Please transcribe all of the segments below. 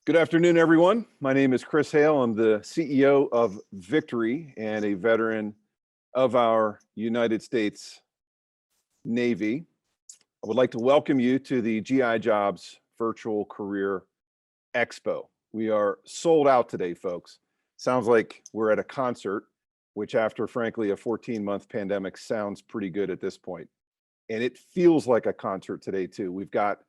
Good afternoon, everyone. My name is Chris Hale. I'm the CEO of Victory and a veteran of our United States Navy. I would like to welcome you to the GI Jobs Virtual Career Expo. We are sold out today, folks. Sounds like we're at a concert, which after, frankly, a 14-month pandemic sounds pretty good at this point. And it feels like a concert today, too. We've got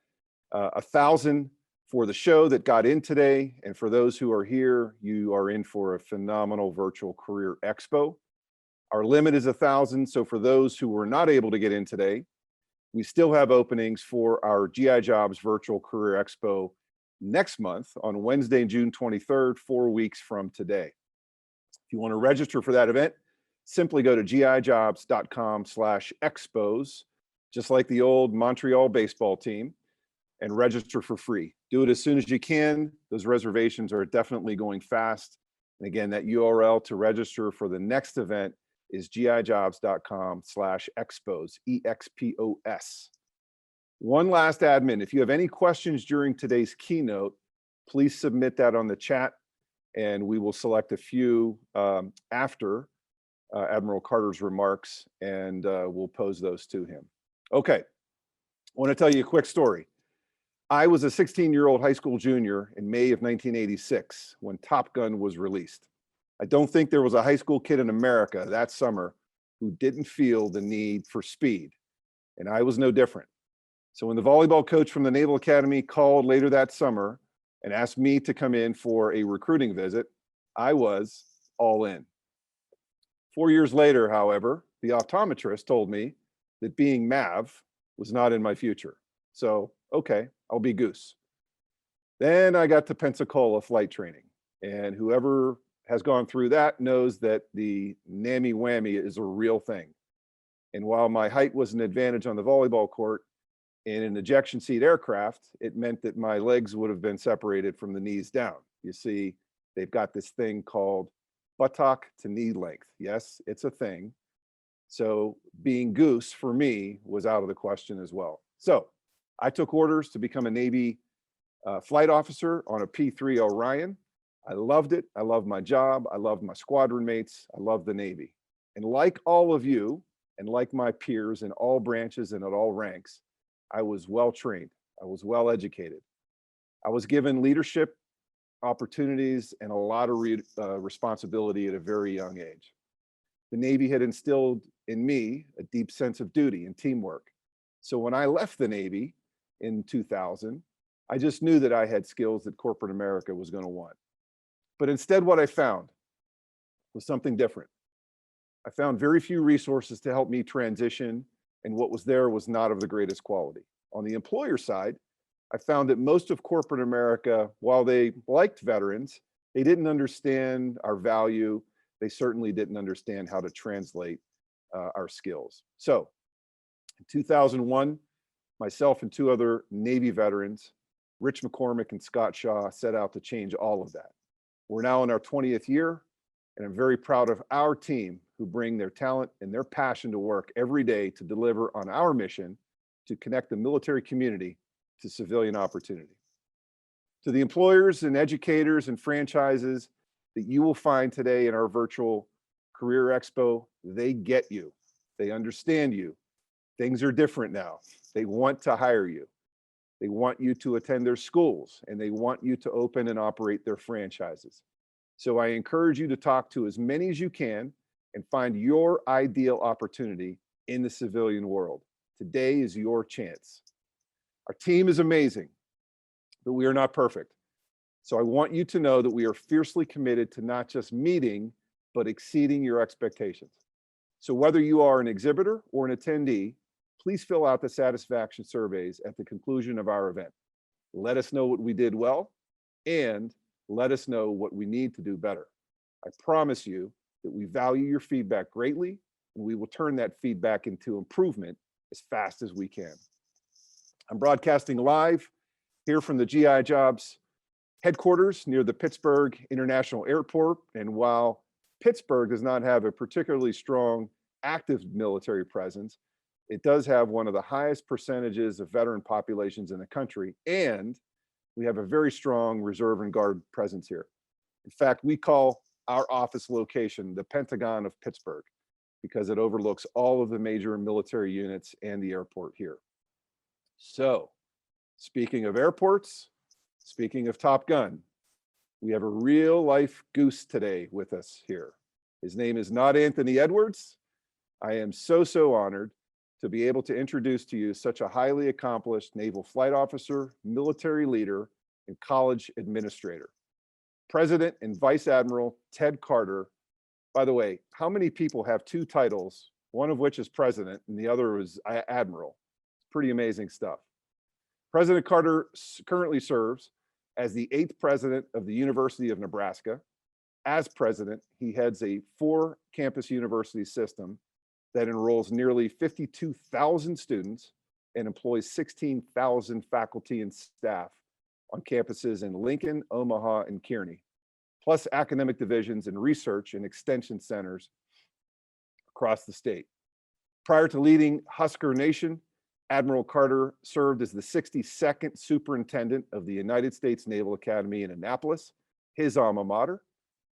1,000 for the show that got in today. And for those who are here, you are in for a phenomenal virtual career expo. Our limit is 1,000. So for those who were not able to get in today, we still have openings for our GI Jobs Virtual Career Expo next month on Wednesday, June 23rd, 4 weeks from today. If you want to register for that event, simply go to gijobs.com/expos, just like the old Montreal baseball team, and register for free. Do it as soon as you can. Those reservations are definitely going fast. And again, that URL to register for the next event is gijobs.com/expos, EXPOS. One last admin, if you have any questions during today's keynote, please submit that on the chat and we will select a few after Admiral Carter's remarks and we'll pose those to him. Okay, I want to tell you a quick story. I was a 16-year-old high school junior in May of 1986 when Top Gun was released. I don't think there was a high school kid in America that summer who didn't feel the need for speed, and I was no different. So when the volleyball coach from the Naval Academy called later that summer and asked me to come in for a recruiting visit, I was all in. 4 years later, however, the optometrist told me that being MAV was not in my future. So, okay, I'll be Goose. Then I got to Pensacola flight training, and whoever has gone through that knows that the nammy whammy is a real thing. And while my height was an advantage on the volleyball court, in an ejection seat aircraft, it meant that my legs would have been separated from the knees down. You see, they've got this thing called buttock to knee length. Yes, it's a thing. So being Goose for me was out of the question as well. So I took orders to become a Navy flight officer on a P-3 Orion. I loved it. I loved my job. I loved my squadron mates. I loved the Navy. And like all of you, and like my peers in all branches and at all ranks, I was well trained. I was well educated. I was given leadership opportunities and a lot of responsibility at a very young age. The Navy had instilled in me a deep sense of duty and teamwork. So when I left the Navy in 2000, I just knew that I had skills that corporate America was going to want. But instead, what I found was something different. I found very few resources to help me transition, and what was there was not of the greatest quality. On the employer side, I found that most of corporate America, while they liked veterans, they didn't understand our value. They certainly didn't understand how to translate our skills. So in 2001, myself and two other Navy veterans, Rich McCormick and Scott Shaw, set out to change all of that. We're now in our 20th year, and I'm very proud of our team who bring their talent and their passion to work every day to deliver on our mission to connect the military community to civilian opportunity. To the employers and educators and franchises that you will find today in our virtual career expo, they get you. They understand you. Things are different now. They want to hire you. They want you to attend their schools, and they want you to open and operate their franchises. So I encourage you to talk to as many as you can and find your ideal opportunity in the civilian world. Today is your chance. Our team is amazing, but we are not perfect. So I want you to know that we are fiercely committed to not just meeting, but exceeding your expectations. So whether you are an exhibitor or an attendee, please fill out the satisfaction surveys at the conclusion of our event. Let us know what we did well, and let us know what we need to do better. I promise you that we value your feedback greatly, and we will turn that feedback into improvement as fast as we can. I'm broadcasting live here from the GI Jobs headquarters near the Pittsburgh International Airport. And while Pittsburgh does not have a particularly strong active military presence, it does have one of the highest percentages of veteran populations in the country, and We have a very strong reserve and guard presence here. In fact, we call our office location the Pentagon of Pittsburgh because it overlooks all of the major military units and the airport here. So, speaking of airports, speaking of Top Gun, we have a real life goose today with us here. His name is not Anthony Edwards. I am so honored to be able to introduce to you such a highly accomplished naval flight officer, military leader, and college administrator. President and Vice Admiral Ted Carter. By the way, how many people have two titles, one of which is president and the other is admiral? It's pretty amazing stuff. President Carter currently serves as the 8th president of the University of Nebraska. As president, he heads a 4-campus university system that enrolls nearly 52,000 students and employs 16,000 faculty and staff on campuses in Lincoln, Omaha, and Kearney, plus academic divisions and research and extension centers across the state. Prior to leading Husker Nation, Admiral Carter served as the 62nd Superintendent of the United States Naval Academy in Annapolis, his alma mater,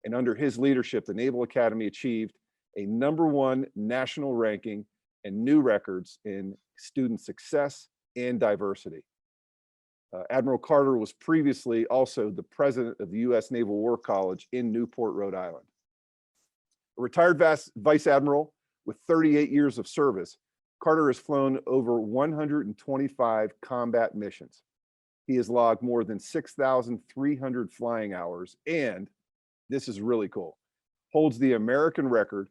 and under his leadership, the Naval Academy achieved a #1 national ranking and new records in student success and diversity. Admiral Carter was previously also the president of the U.S. Naval War College in Newport, Rhode Island. A retired Vice Admiral with 38 years of service, Carter has flown over 125 combat missions. He has logged more than 6,300 flying hours, and this is really cool, holds the American record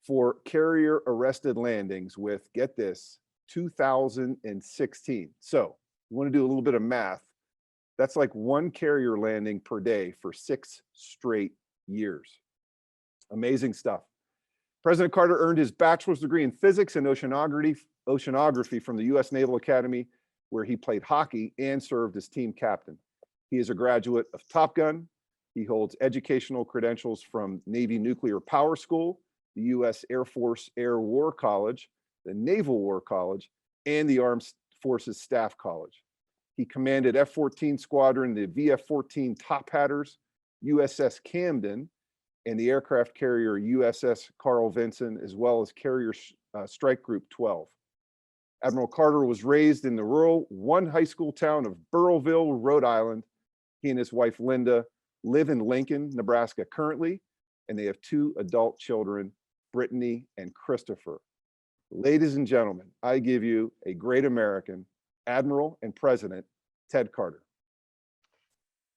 for carrier arrested landings with, get this, 2016. So you want to do a little bit of math. That's like 1 carrier landing per day for 6 straight years. Amazing stuff. President Carter earned his bachelor's degree in physics and oceanography from the U.S. Naval Academy, where he played hockey and served as team captain. He is a graduate of Top Gun. He holds educational credentials from Navy Nuclear Power School, the U.S. Air Force Air War College, the Naval War College, and the Armed Forces Staff College. He commanded F-14 Squadron, the VF-14 Top Hatters, USS Camden, and the aircraft carrier USS Carl Vinson, as well as Carrier Strike Group 12. Admiral Carter was raised in the rural high school town of Burrillville, Rhode Island. He and his wife, Linda, live in Lincoln, Nebraska currently, and they have 2 adult children, Brittany and Christopher. Ladies and gentlemen, I give you a great American, Admiral and President Ted Carter.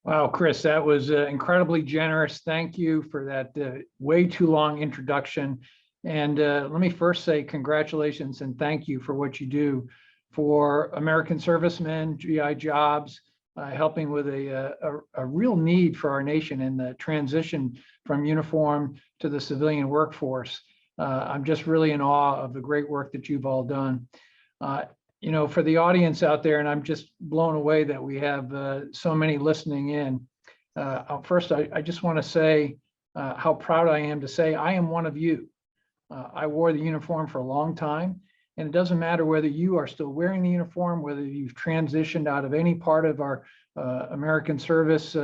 Wow, Chris, that was incredibly generous. Thank you for that way too long introduction. And let me first say congratulations and thank you for what you do for American servicemen, GI jobs, helping with a real need for our nation in the transition from uniform to the civilian workforce. I'm just really in awe of the great work that you've all done. You know, for the audience out there, and I'm just blown away that we have so many listening in. First, I just want to say how proud I am to say I am one of you. I wore the uniform for a long time, and it doesn't matter whether you are still wearing the uniform, whether you've transitioned out of any part of our American service,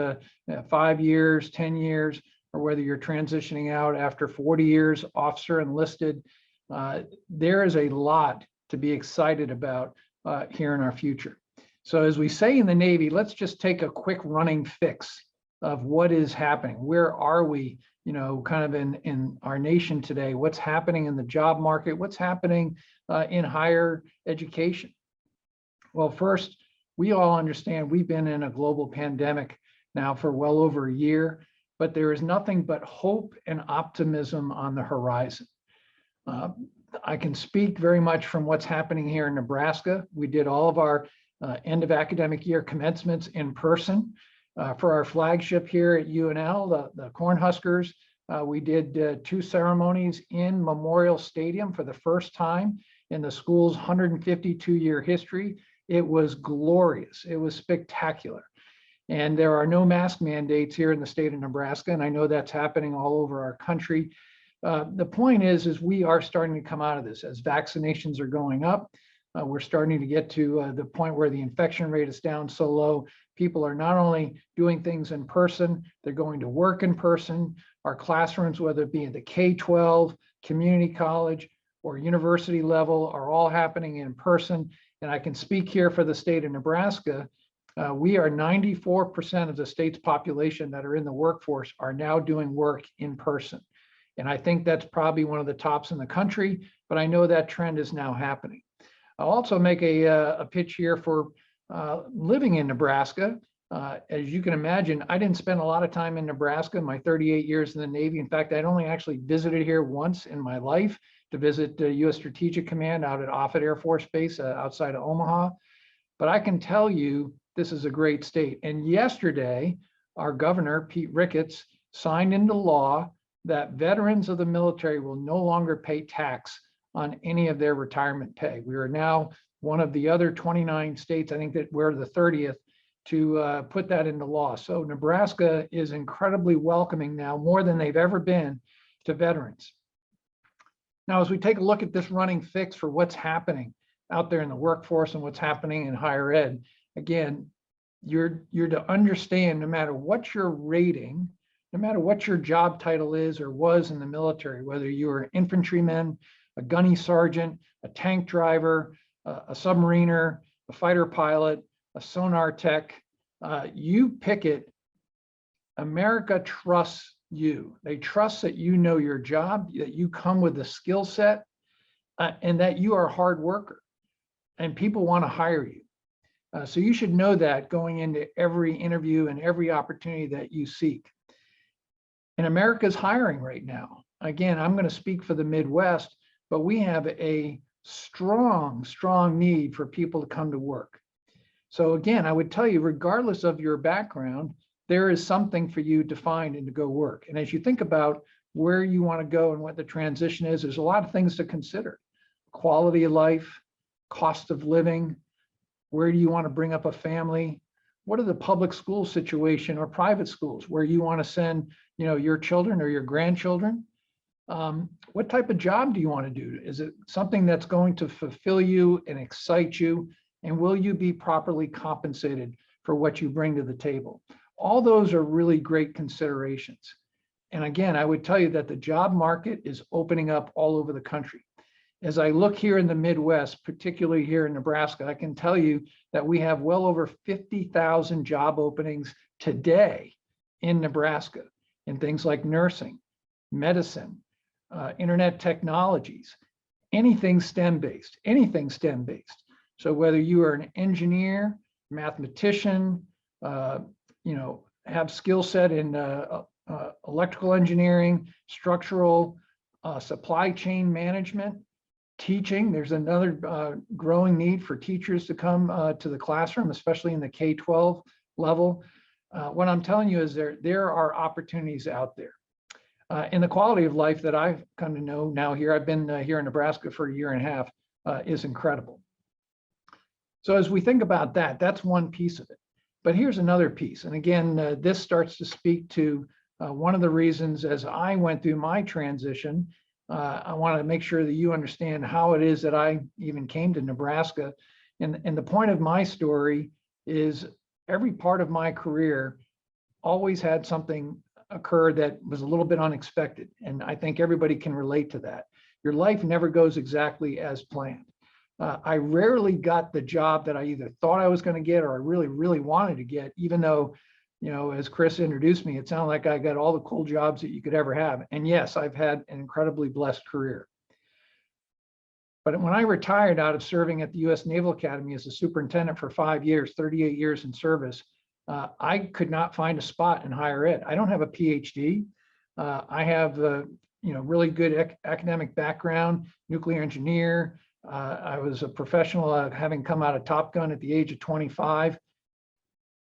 5 years, 10 years, or whether you're transitioning out after 40 years, officer enlisted. There is a lot to be excited about here in our future. So as we say in the Navy, let's just take a quick running fix of what is happening. Where are we, you know, kind of in our nation today? What's happening in the job market? What's happening in higher education? Well, first, we all understand we've been in a global pandemic now for well over a year, but there is nothing but hope and optimism on the horizon. I can speak very much from what's happening here in Nebraska. We did all of our end of academic year commencements in person. For our flagship here at UNL, the Cornhuskers, we did 2 ceremonies in Memorial Stadium for the first time in the school's 152-year history. It was glorious. It was spectacular. And there are no mask mandates here in the state of Nebraska, and I know that's happening all over our country. The point is we are starting to come out of this as vaccinations are going up. We're starting to get to the point where the infection rate is down so low. People are not only doing things in person, they're going to work in person. Our classrooms, whether it be at the K-12, community college, or university level, are all happening in person. And I can speak here for the state of Nebraska. We are 94% of the state's population that are in the workforce are now doing work in person. And I think that's probably one of the tops in the country, but I know that trend is now happening. I'll also make a pitch here for living in Nebraska. As you can imagine, I didn't spend a lot of time in Nebraska, my 38 years in the Navy. In fact, I'd only actually visited here once in my life to visit the U.S. Strategic Command out at Offutt Air Force Base outside of Omaha. But I can tell you, this is a great state. And yesterday, our governor, Pete Ricketts, signed into law that veterans of the military will no longer pay tax on any of their retirement pay. We are now one of the other 29 states, I think that we're the 30th, to put that into law. So Nebraska is incredibly welcoming now, more than they've ever been, to veterans. Now, as we take a look at this running fix for what's happening out there in the workforce and what's happening in higher ed, again, you're to understand, no matter what your rating, no matter what your job title is or was in the military, whether you were an infantryman, a gunny sergeant, a tank driver, a submariner, a fighter pilot, a sonar tech, you pick it, America trusts you. They trust that you know your job, that you come with a skill set, and that you are a hard worker, and people want to hire you. So you should know that going into every interview and every opportunity that you seek. And America's hiring right now. Again, I'm going to speak for the Midwest, but we have a strong need for people to come to work. So again, I would tell you, regardless of your background, there is something for you to find and to go work. And as you think about where you want to go and what the transition is, there's a lot of things to consider. Quality of life, cost of living, where do you want to bring up a family? What are the public school situation or private schools where you want to send, your children or your grandchildren? What type of job do you want to do? Is it something that's going to fulfill you and excite you? And will you be properly compensated for what you bring to the table? All those are really great considerations. And again, I would tell you that the job market is opening up all over the country. As I look here in the Midwest, particularly here in Nebraska, I can tell you that we have well over 50,000 job openings today in Nebraska in things like nursing, medicine, internet technologies, anything STEM-based, So whether you are an engineer, mathematician, have skill set in electrical engineering, structural, supply chain management, teaching, there's another growing need for teachers to come to the classroom, especially in the K-12 level. What I'm telling you is there are opportunities out there. And the quality of life that I've come to know now here, I've been here in Nebraska for a year and a half, is incredible. So as we think about that, that's one piece of it. But here's another piece. And again, this starts to speak to one of the reasons as I went through my transition. I want to make sure that you understand how it is that I even came to Nebraska. And the point of my story is every part of my career always had something occur that was a little bit unexpected. And I think everybody can relate to that. Your life never goes exactly as planned. I rarely got the job that I either thought I was going to get or I really wanted to get, even though, as Chris introduced me, it sounded like I got all the cool jobs that you could ever have. And yes, I've had an incredibly blessed career. But when I retired out of serving at the U.S. Naval Academy as a superintendent for 5 years, 38 years in service, I could not find a spot in higher ed. I don't have a PhD. I have really good academic background, nuclear engineer. I was a professional having come out of Top Gun at the age of 25,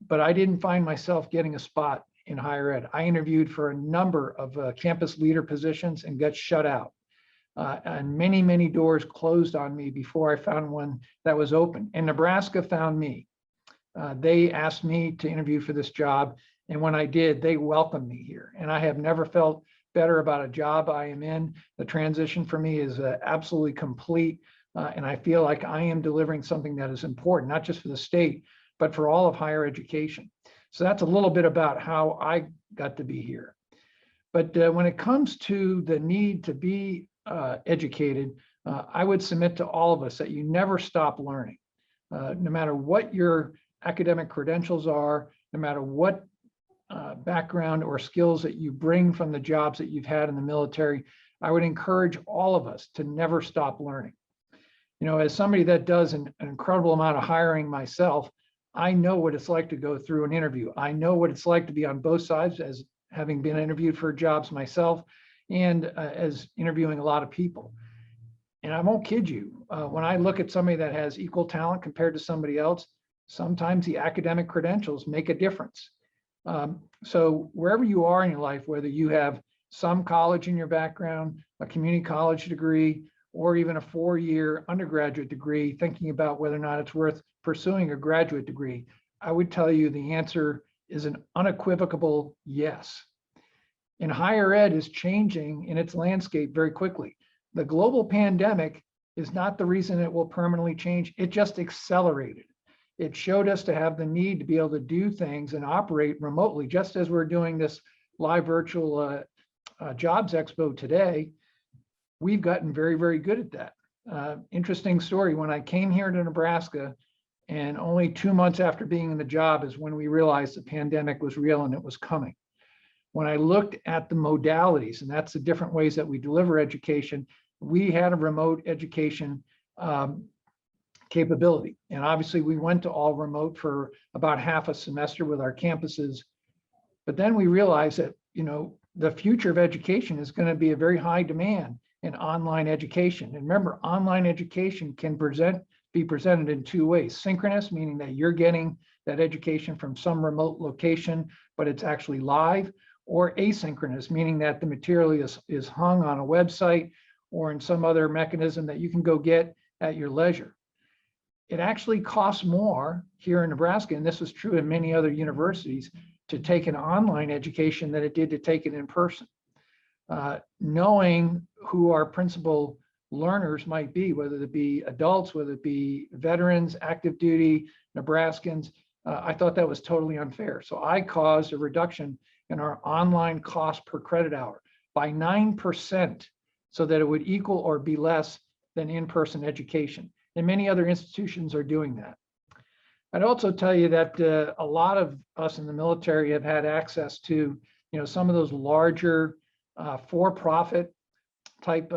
but I didn't find myself getting a spot in higher ed. I interviewed for a number of campus leader positions and got shut out. And many doors closed on me before I found one that was open. And Nebraska found me. They asked me to interview for this job. And when I did, they welcomed me here. And I have never felt better about a job I am in. The transition for me is absolutely complete. And I feel like I am delivering something that is important, not just for the state, but for all of higher education. So that's a little bit about how I got to be here. But when it comes to the need to be educated, I would submit to all of us that you never stop learning. No matter what your academic credentials are, no matter what background or skills that you bring from the jobs that you've had in the military, I would encourage all of us to never stop learning. You know, as somebody that does an incredible amount of hiring myself, I know what it's like to go through an interview. I know what it's like to be on both sides, as having been interviewed for jobs myself and as interviewing a lot of people. And I won't kid you, when I look at somebody that has equal talent compared to somebody else, sometimes the academic credentials make a difference. So wherever you are in your life, whether you have some college in your background, a community college degree, or even a 4-year undergraduate degree, thinking about whether or not it's worth pursuing a graduate degree, I would tell you the answer is an unequivocal yes. And higher ed is changing in its landscape very quickly. The global pandemic is not the reason it will permanently change. It just accelerated. It showed us to have the need to be able to do things and operate remotely, just as we're doing this live virtual jobs expo today. We've gotten very, very good at that. Interesting story, when I came here to Nebraska, and only 2 months after being in the job is when we realized the pandemic was real and it was coming. When I looked at the modalities, and that's the different ways that we deliver education, we had a remote education capability. And obviously we went to all remote for about half a semester with our campuses. But then we realized that, you know, the future of education is going to be a very high demand in online education. And remember, online education can be presented in 2 ways. Synchronous, meaning that you're getting that education from some remote location, but it's actually live, or asynchronous, meaning that the material is hung on a website or in some other mechanism that you can go get at your leisure. It actually costs more here in Nebraska, and this is true in many other universities, to take an online education than it did to take it in person. Knowing who our principal learners might be, whether it be adults, whether it be veterans, active duty, Nebraskans, I thought that was totally unfair. So I caused a reduction in our online cost per credit hour by 9%, so that it would equal or be less than in-person education. And many other institutions are doing that. I'd also tell you that a lot of us in the military have had access to, you know, some of those larger for-profit type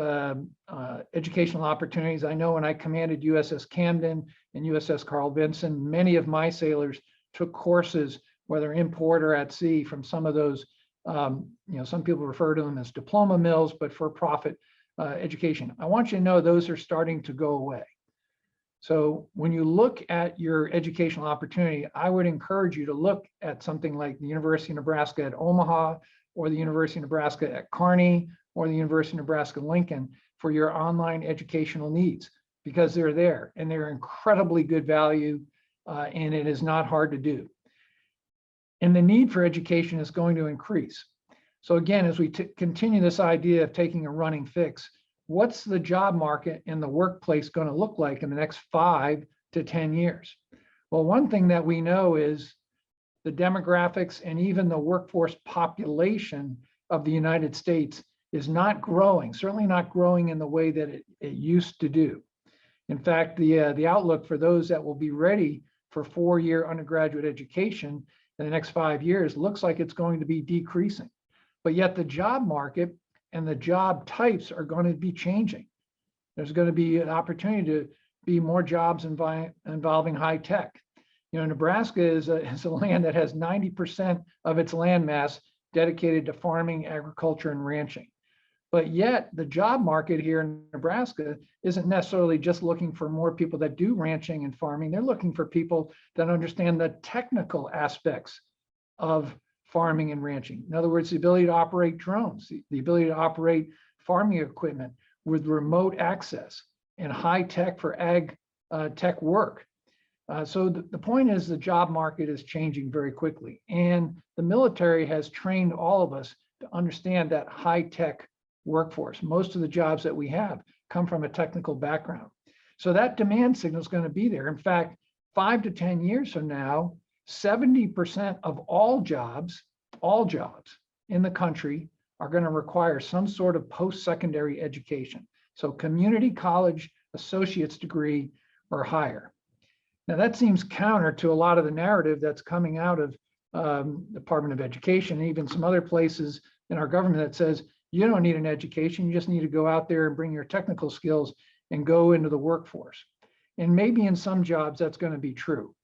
educational opportunities. I know when I commanded USS Camden and USS Carl Vinson, many of my sailors took courses, whether in port or at sea, from some of those, you know, some people refer to them as diploma mills, but for-profit education. I want you to know those are starting to go away. So when you look at your educational opportunity, I would encourage you to look at something like the University of Nebraska at Omaha, or the University of Nebraska at Kearney, or the University of Nebraska Lincoln for your online educational needs, because they're there and they're incredibly good value, and it is not hard to do. And the need for education is going to increase. So again, as we continue this idea of taking a running fix, what's the job market and the workplace going to look like in the next 5 to 10 years? Well, one thing that we know is the demographics and even the workforce population of the United States is not growing, certainly not growing in the way that it used to do. In fact, the outlook for those that will be ready for 4-year undergraduate education in the next 5 years looks like it's going to be decreasing. But yet the job market and the job types are going to be changing. There's going to be an opportunity to be more jobs involving high tech. You know, Nebraska is a land that has 90% of its land mass dedicated to farming, agriculture, and ranching. But yet the job market here in Nebraska isn't necessarily just looking for more people that do ranching and farming. They're looking for people that understand the technical aspects of farming and ranching. In other words, the ability to operate drones, the ability to operate farming equipment with remote access and high tech for ag tech work. So the point is the job market is changing very quickly, and the military has trained all of us to understand that high tech workforce. Most of the jobs that we have come from a technical background. So that demand signal is going to be there. In fact, 5 to 10 years from now, 70% of all jobs in the country are going to require some sort of post-secondary education. So community college associate's degree or higher. Now that seems counter to a lot of the narrative that's coming out of Department of Education, and even some other places in our government that says, you don't need an education, you just need to go out there and bring your technical skills and go into the workforce. And maybe in some jobs that's going to be true,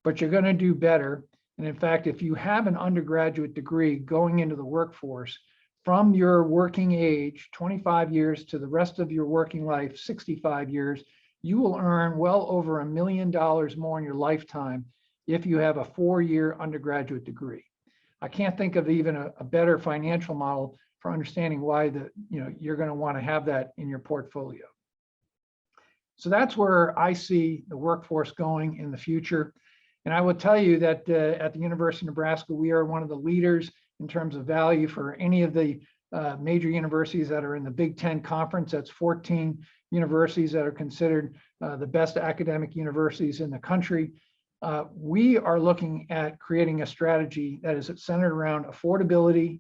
but you're going to do better. And in fact, if you have an undergraduate degree going into the workforce from your working age, 25 years to the rest of your working life, 65 years, you will earn well over $1 million more in your lifetime if you have a 4-year undergraduate degree. I can't think of even a better financial model for understanding why you're going to want to have that in your portfolio. So that's where I see the workforce going in the future. And I will tell you that at the University of Nebraska, we are one of the leaders in terms of value for any of the major universities that are in the Big Ten Conference. That's 14 universities that are considered the best academic universities in the country. We are looking at creating a strategy that is centered around affordability,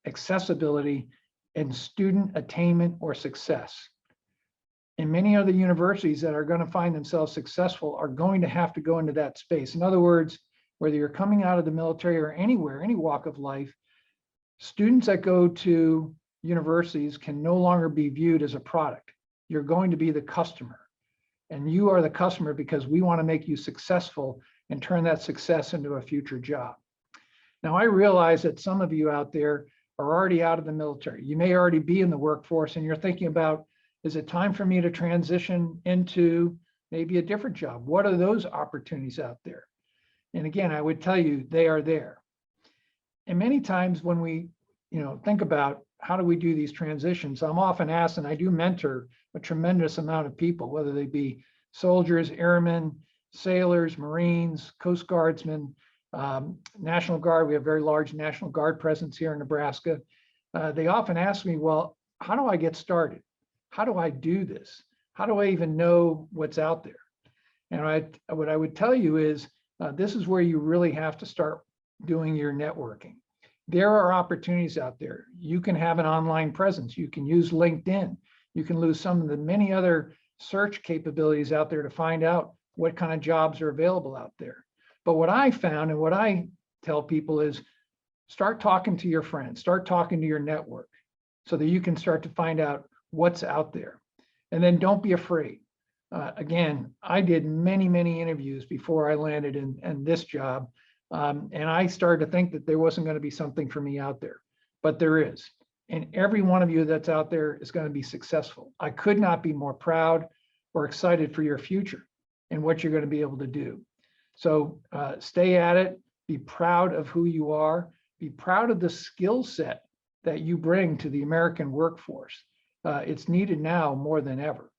accessibility, and student attainment or success. And many other universities that are going to find themselves successful are going to have to go into that space. In other words, whether you're coming out of the military or anywhere, any walk of life, students that go to universities can no longer be viewed as a product. You're going to be the customer. And you are the customer because we want to make you successful and turn that success into a future job. Now, I realize that some of you out there are already out of the military. You may already be in the workforce and you're thinking about, is it time for me to transition into maybe a different job? What are those opportunities out there? And again, I would tell you they are there. And many times when we think about how do we do these transitions, I'm often asked, and I do mentor a tremendous amount of people, whether they be soldiers, airmen, sailors, Marines, Coast Guardsmen, National Guard. We have a very large National Guard presence here in Nebraska. They often ask me, well, how do I get started? How do I do this? How do I even know what's out there? And what I would tell you is this is where you really have to start doing your networking. There are opportunities out there. You can have an online presence. You can use LinkedIn. You can use some of the many other search capabilities out there to find out what kind of jobs are available out there. But what I found and what I tell people is start talking to your friends, start talking to your network so that you can start to find out what's out there. And then don't be afraid. Again, I did many, many interviews before I landed in this job. And I started to think that there wasn't going to be something for me out there, but there is. And every one of you that's out there is going to be successful. I could not be more proud or excited for your future and what you're going to be able to do. So stay at it, be proud of who you are, be proud of the skill set that you bring to the American workforce. It's needed now more than ever.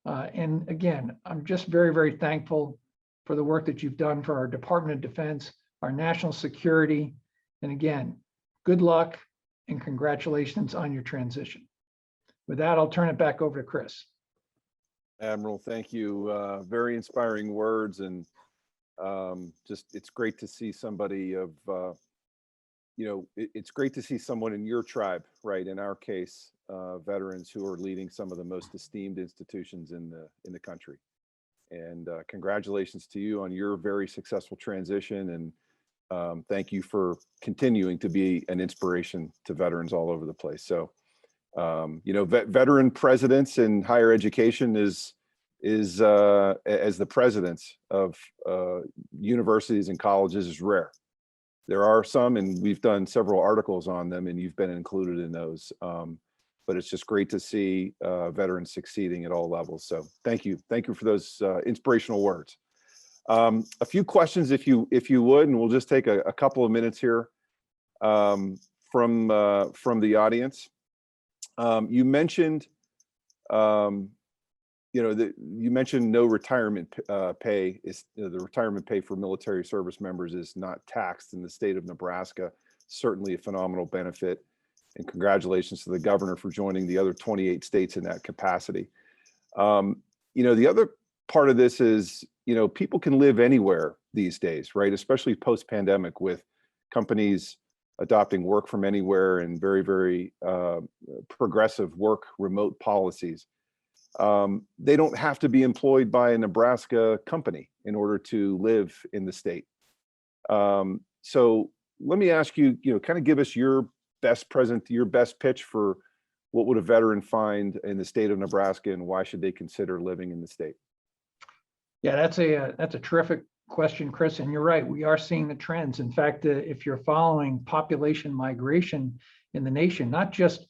And again, I'm just very, very thankful for the work that you've done for our Department of Defense, our national security. And again, good luck and congratulations on your transition. With that, I'll turn it back over to Chris. Admiral, thank you. Very inspiring words, and it's great to see somebody of, it's great to see someone in your tribe, right? In our case, veterans who are leading some of the most esteemed institutions in the country. And congratulations to you on your very successful transition. And thank you for continuing to be an inspiration to veterans all over the place. So, veteran presidents in higher education is as the presidents of universities and colleges is rare. There are some, and we've done several articles on them, and you've been included in those. But it's just great to see veterans succeeding at all levels. So thank you for those inspirational words. A few questions, if you would, and we'll just take a couple of minutes here from the audience. You mentioned, you mentioned no retirement pay is the retirement pay for military service members is not taxed in the state of Nebraska. Certainly a phenomenal benefit. And congratulations to the governor for joining the other 28 states in that capacity. The other part of this is, people can live anywhere these days, right? Especially post-pandemic, with companies adopting work from anywhere and very, very progressive work remote policies. They don't have to be employed by a Nebraska company in order to live in the state. So let me ask you, kind of give us your best pitch for what would a veteran find in the state of Nebraska, and why should they consider living in the state? Yeah, that's a terrific question, Chris. And you're right, we are seeing the trends. In fact, if you're following population migration in the nation, not just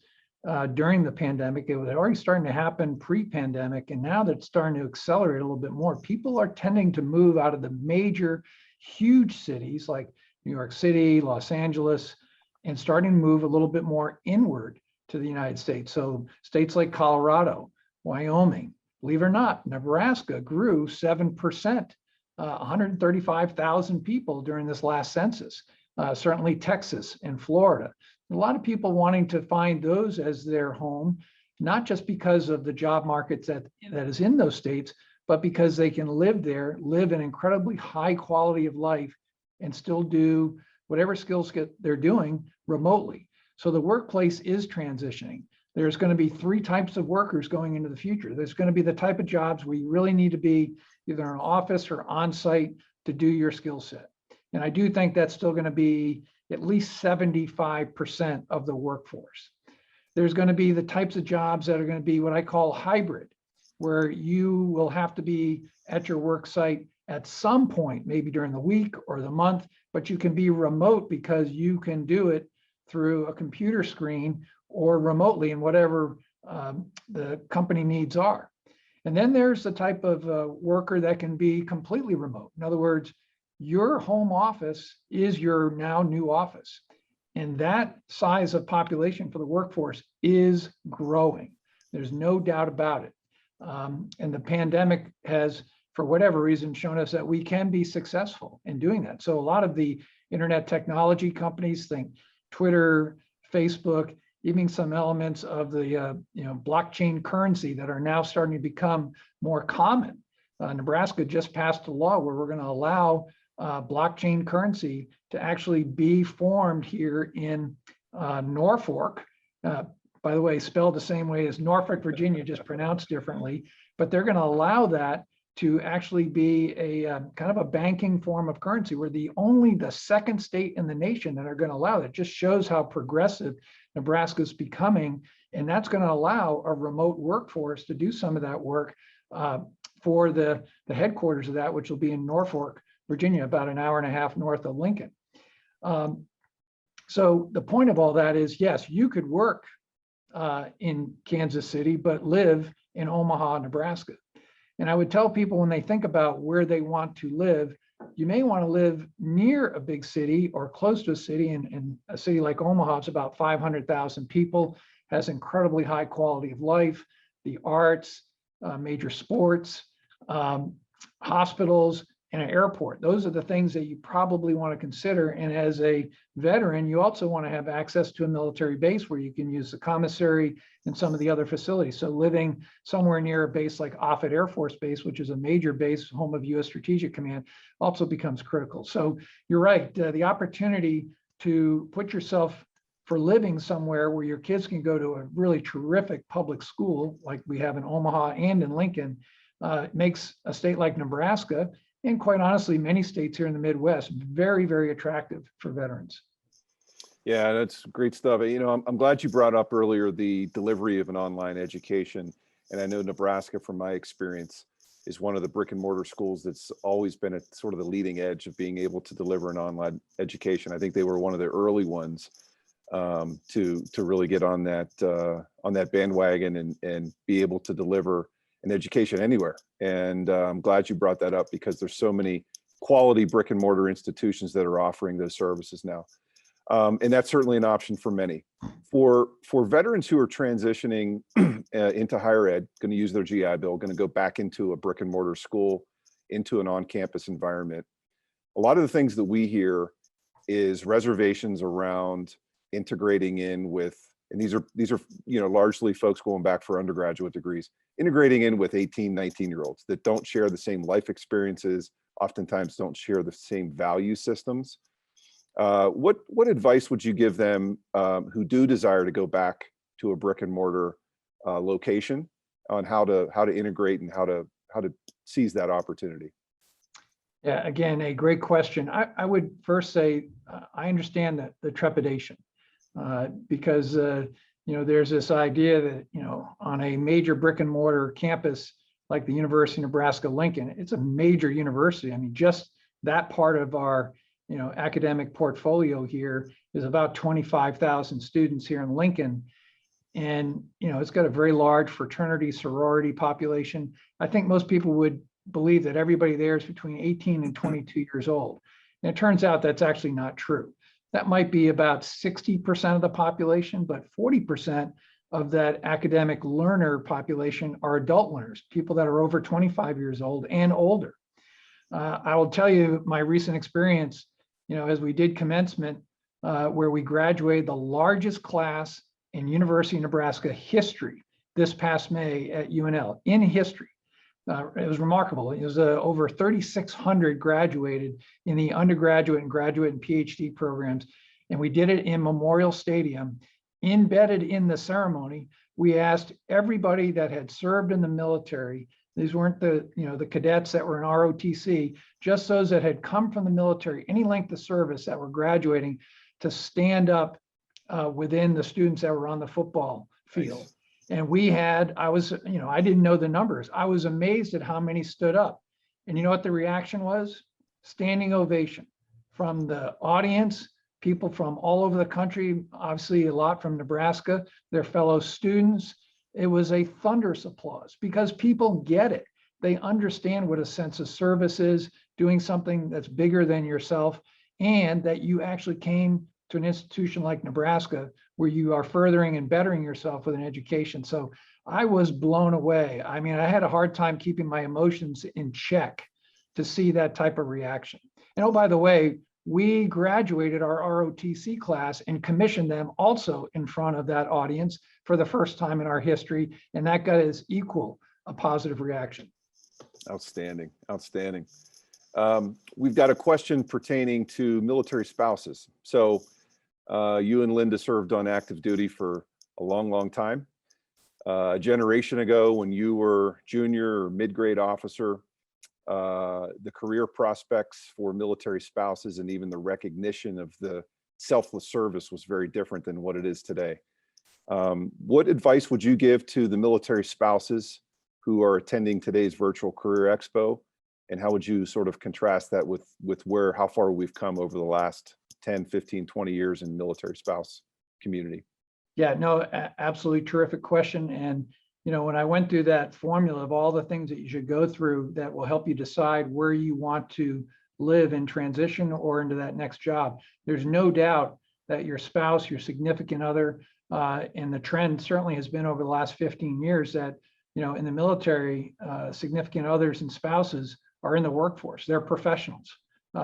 during the pandemic, it was already starting to happen pre-pandemic, and now that's starting to accelerate a little bit more. People are tending to move out of the major, huge cities like New York City, Los Angeles, and starting to move a little bit more inward to the United States. So states like Colorado, Wyoming, believe it or not, Nebraska grew 7%, 135,000 people during this last census. Certainly Texas and Florida. A lot of people wanting to find those as their home, not just because of the job markets that is in those states, but because they can live there, live an incredibly high quality of life, and still do whatever skills they're doing remotely. So the workplace is transitioning. There's going to be three types of workers going into the future. There's going to be the type of jobs where you really need to be either in an office or on site to do your skill set. And I do think that's still going to be at least 75% of the workforce. There's going to be the types of jobs that are going to be what I call hybrid, where you will have to be at your work site at some point, maybe during the week or the month, but you can be remote because you can do it through a computer screen or remotely in whatever the company needs are. And then there's the type of worker that can be completely remote. In other words, your home office is your now new office. And that size of population for the workforce is growing. There's no doubt about it. And the pandemic has, for whatever reason, shown us that we can be successful in doing that. So a lot of the internet technology companies, think Twitter, Facebook, even some elements of the blockchain currency that are now starting to become more common. Nebraska just passed a law where we're going to allow blockchain currency to actually be formed here in Norfolk. By the way, spelled the same way as Norfolk, Virginia, just pronounced differently. But they're going to allow that to actually be a kind of a banking form of currency. We're only the second state in the nation that are going to allow that. It just shows how progressive Nebraska is becoming. And that's going to allow a remote workforce to do some of that work for the headquarters of that, which will be in Norfolk, Virginia, about an hour and a half north of Lincoln. So the point of all that is, yes, you could work in Kansas City, but live in Omaha, Nebraska. And I would tell people when they think about where they want to live, you may want to live near a big city or close to a city. And a city like Omaha is about 500,000 people, has incredibly high quality of life, the arts, major sports, hospitals, and an airport. Those are the things that you probably want to consider. And as a veteran, you also want to have access to a military base where you can use the commissary and some of the other facilities. So living somewhere near a base like Offutt Air Force Base, which is a major base, home of U.S. Strategic Command, also becomes critical. So you're right, the opportunity to put yourself for living somewhere where your kids can go to a really terrific public school, like we have in Omaha and in Lincoln, makes a state like Nebraska, and quite honestly, many states here in the Midwest, very, very attractive for veterans. Yeah, that's great stuff. I'm glad you brought up earlier the delivery of an online education. And I know Nebraska, from my experience, is one of the brick and mortar schools that's always been at sort of the leading edge of being able to deliver an online education. I think they were one of the early ones to really get on that bandwagon and be able to deliver an education anywhere. And I'm glad you brought that up, because there's so many quality brick and mortar institutions that are offering those services now. And that's certainly an option for many. For veterans who are transitioning into higher ed, going to use their GI Bill, going to go back into a brick and mortar school, into an on-campus environment, a lot of the things that we hear is reservations around integrating in with and these are largely folks going back for undergraduate degrees, integrating in with 18, 19-year-olds that don't share the same life experiences, oftentimes don't share the same value systems. What advice would you give them who do desire to go back to a brick and mortar location on how to integrate and how to seize that opportunity? Yeah, again, a great question. I would first say I understand that the trepidation because there's this idea that on a major brick and mortar campus like the University of Nebraska-Lincoln, it's a major university. I mean, just that part of our academic portfolio here is about 25,000 students here in Lincoln. And, it's got a very large fraternity, sorority population. I think most people would believe that everybody there is between 18 and 22 years old. And it turns out that's actually not true. That might be about 60% of the population, but 40% of that academic learner population are adult learners, people that are over 25 years old and older. I will tell you my recent experience, as we did commencement, where we graduated the largest class in University of Nebraska history this past May at UNL, in history. It was remarkable. It was over 3,600 graduated in the undergraduate and graduate and PhD programs. And we did it in Memorial Stadium. Embedded in the ceremony, we asked everybody that had served in the military. These weren't the cadets that were in ROTC, just those that had come from the military, any length of service that were graduating, to stand up within the students that were on the football field. Nice. And I didn't know the numbers. I was amazed at how many stood up. And you know what the reaction was? Standing ovation from the audience, people from all over the country, obviously a lot from Nebraska, their fellow students. It was a thunderous applause because people get it. They understand what a sense of service is, doing something that's bigger than yourself, and that you actually came to an institution like Nebraska where you are furthering and bettering yourself with an education. So I was blown away. I mean, I had a hard time keeping my emotions in check to see that type of reaction. And oh, by the way, we graduated our ROTC class and commissioned them also in front of that audience for the first time in our history. And that got as equal a positive reaction. Outstanding, outstanding. We've got a question pertaining to military spouses. So you and Linda served on active duty for a long, long time. A generation ago, when you were junior or mid-grade officer, the career prospects for military spouses and even the recognition of the selfless service was very different than what it is today. What advice would you give to the military spouses who are attending today's virtual career expo? And how would you sort of contrast that with how far we've come over the last 10, 15, 20 years in military spouse community? Yeah, no, absolutely terrific question. And, when I went through that formula of all the things that you should go through that will help you decide where you want to live in transition or into that next job, there's no doubt that your spouse, your significant other, and the trend certainly has been over the last 15 years that, in the military, significant others and spouses are in the workforce. They're professionals.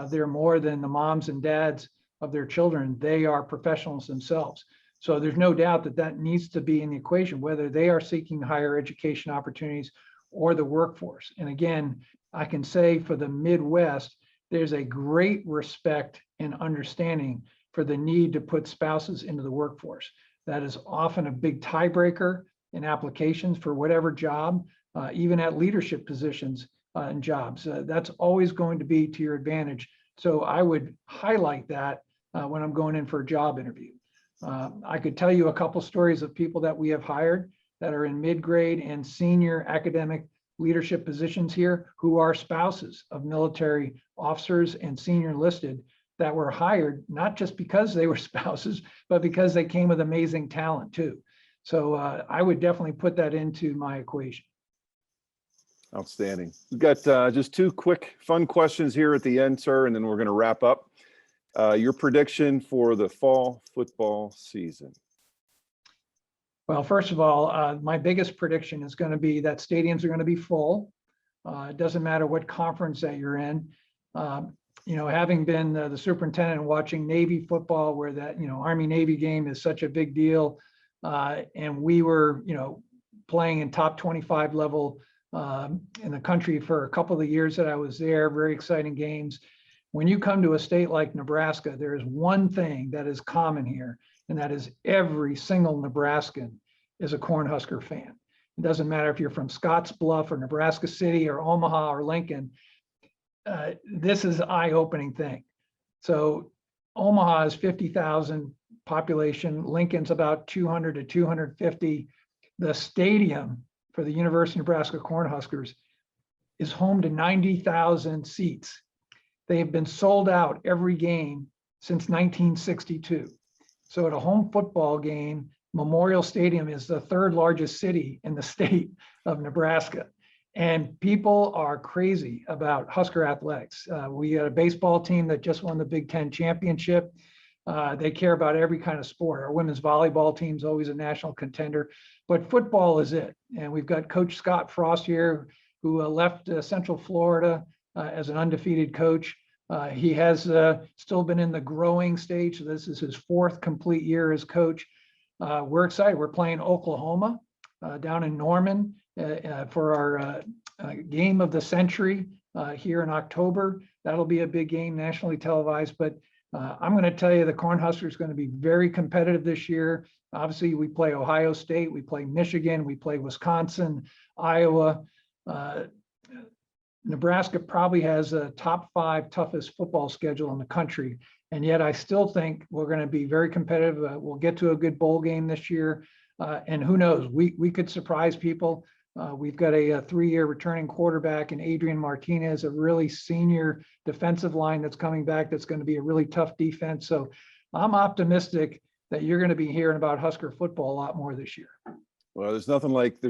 They're more than the moms and dads of their children. They are professionals themselves. So there's no doubt that needs to be in the equation, whether they are seeking higher education opportunities or the workforce. And again, I can say for the Midwest, there's a great respect and understanding for the need to put spouses into the workforce. That is often a big tiebreaker in applications for whatever job, even at leadership positions and jobs. That's always going to be to your advantage. So I would highlight that when I'm going in for a job interview. I could tell you a couple stories of people that we have hired that are in mid-grade and senior academic leadership positions here who are spouses of military officers and senior enlisted that were hired, not just because they were spouses, but because they came with amazing talent too. So I would definitely put that into my equation. Outstanding. We've got just two quick fun questions here at the end, sir, and then we're going to wrap up. Your prediction for the fall football season? Well, first of all, my biggest prediction is going to be that stadiums are going to be full. It doesn't matter what conference that you're in. Having been the superintendent and watching Navy football, where that Army-Navy game is such a big deal, And we were, playing in top 25 level in the country for a couple of years that I was there. Very exciting games. When you come to a state like Nebraska, there is one thing that is common here, and that is every single Nebraskan is a Cornhusker fan. It doesn't matter if you're from Scottsbluff or Nebraska City or Omaha or Lincoln. This is an eye-opening thing. So Omaha is 50,000 population. Lincoln's about 200 to 250. The stadium for the University of Nebraska Cornhuskers is home to 90,000 seats. They have been sold out every game since 1962. So at a home football game, Memorial Stadium is the third largest city in the state of Nebraska. And people are crazy about Husker athletics. We had a baseball team that just won the Big Ten championship. They care about every kind of sport. Our women's volleyball team is always a national contender, but football is it. And we've got Coach Scott Frost here, who left Central Florida as an undefeated coach. He has still been in the growing stage. So this is his fourth complete year as coach. We're excited. We're playing Oklahoma down in Norman for our game of the century here in October. That'll be a big game, nationally televised. But I'm going to tell you, the Cornhuskers are going to be very competitive this year. Obviously, we play Ohio State, we play Michigan, we play Wisconsin, Iowa. Nebraska probably has a top 5 toughest football schedule in the country. And yet I still think we're going to be very competitive. We'll get to a good bowl game this year. And who knows, we could surprise people. We've got a 3-year returning quarterback in Adrian Martinez, a really senior defensive line that's coming back. That's going to be a really tough defense. So I'm optimistic that you're going to be hearing about Husker football a lot more this year. Well, there's nothing like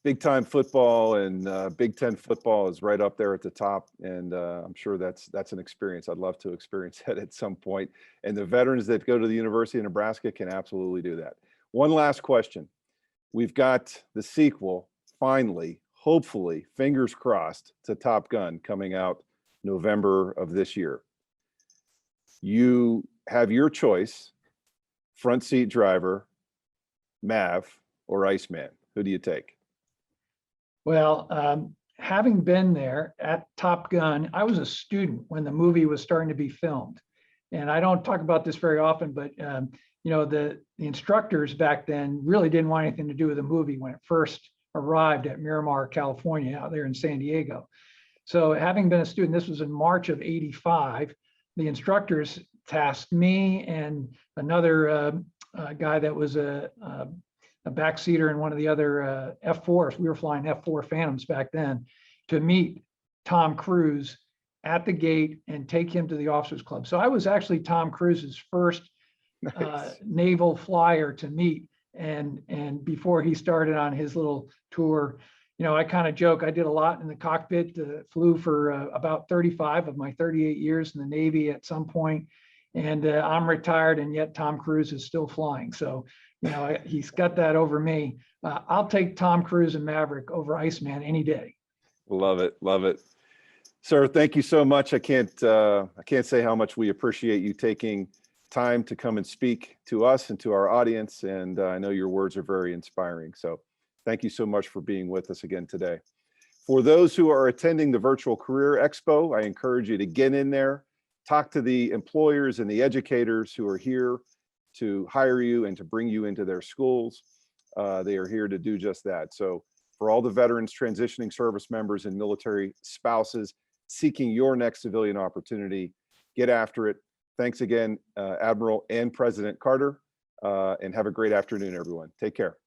big time football, and Big Ten football is right up there at the top. And I'm sure that's an experience. I'd love to experience that at some point. And the veterans that go to the University of Nebraska can absolutely do that. One last question. We've got the sequel, finally, hopefully, fingers crossed, to Top Gun coming out November of this year. You have your choice, front seat driver, Mav, or Iceman. Who do you take? Well, having been there at Top Gun, I was a student when the movie was starting to be filmed. And I don't talk about this very often, but the instructors back then really didn't want anything to do with the movie when it first arrived at Miramar, California, out there in San Diego. So having been a student, this was in March of '85, the instructors tasked me and another guy that was a backseater in one of the other F4s. We were flying F4 Phantoms back then, to meet Tom Cruise at the gate and take him to the Officers Club. So I was actually Tom Cruise's first naval flyer to meet. And before he started on his little tour, I kind of joke, I did a lot in the cockpit, flew for about 35 of my 38 years in the Navy at some point. And I'm retired, and yet Tom Cruise is still flying. So, he's got that over me. I'll take Tom Cruise and Maverick over Iceman any day. Love it. Love it. Sir, thank you so much. I can't say how much we appreciate you taking time to come and speak to us and to our audience. And I know your words are very inspiring. So thank you so much for being with us again today. For those who are attending the Virtual Career Expo, I encourage you to get in there, talk to the employers and the educators who are here to hire you and to bring you into their schools. They are here to do just that. So for all the veterans, transitioning service members, and military spouses seeking your next civilian opportunity, get after it. Thanks again, Admiral and President Carter, and have a great afternoon, everyone. Take care.